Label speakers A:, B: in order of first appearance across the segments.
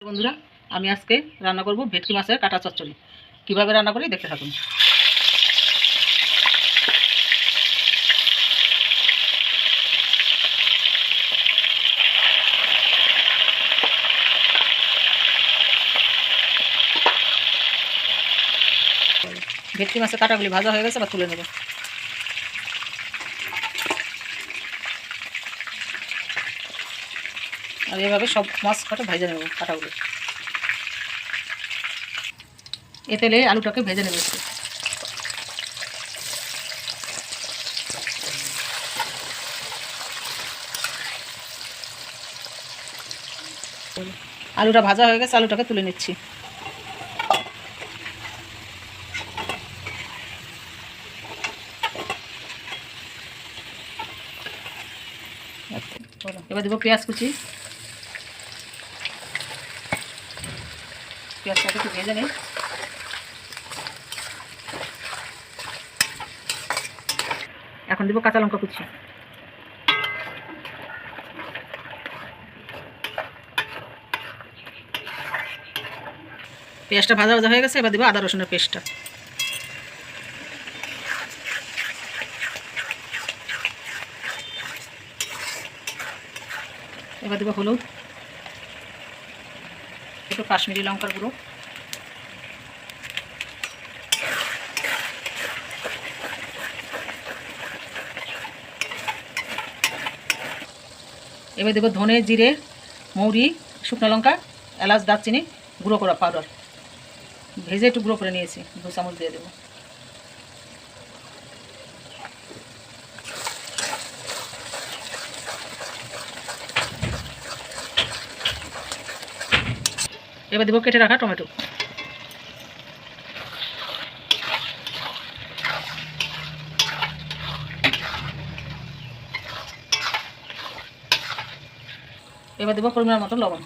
A: বন্ধুরা, আমি আজকে রান্না করব ভেটকি মাছের কাটা চচ্চড়ি। কিভাবে রান্না করি দেখতে থাকুন। ভেটকি মাছের কাটাগুলি ভাজা হয়ে গেছে, বা তুলে নেব। আর এভাবে সব মাছ কাটা ভেজে নেব কাটাগুলো। এ তেলে আলুটাকে ভেজে নেব একটু। আলুটা ভাজা হয়ে গেছে, আলুটাকে তুলে নিচ্ছি। এবার দেবো পেঁয়াজ কুচি। পেঁয়াজটাকে একটু ভেজে নিই। এখন দেবো কাঁচা লঙ্কা কুচি। পেঁয়াজটা ভাজা ভাজা হয়ে গেছে, এবার দেবো আদা রসুনের পেস্টটা। এবার দেবো হলুদ, একটু কাশ্মীরি লঙ্কার গুঁড়ো, এবার দেবো ধনে, জিরে, মৌরি, শুকনো লঙ্কা, এলাচ, দারচিনি গুঁড়ো করা পাউডার। ভেজে একটু গুঁড়ো করে নিয়েছি, 2 চামচ দিয়ে দেবো। এবার দেবো কেটে রাখা টমেটো। এবার দেবো পরিমাণ মতো লবণ।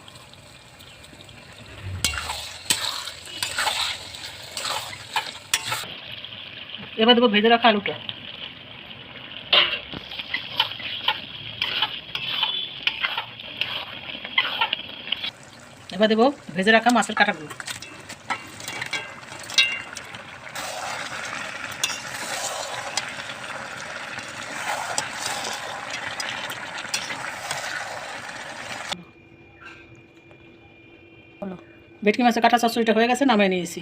A: এবার দেবো ভেজে রাখা আলুটা। এবার দেবো ভেজে রাখা মাছের কাঁটাগুলো। ভেটকি মাছের কাঁটা চচ্চড়িটা হয়ে গেছে, নামিয়ে নিয়েছি।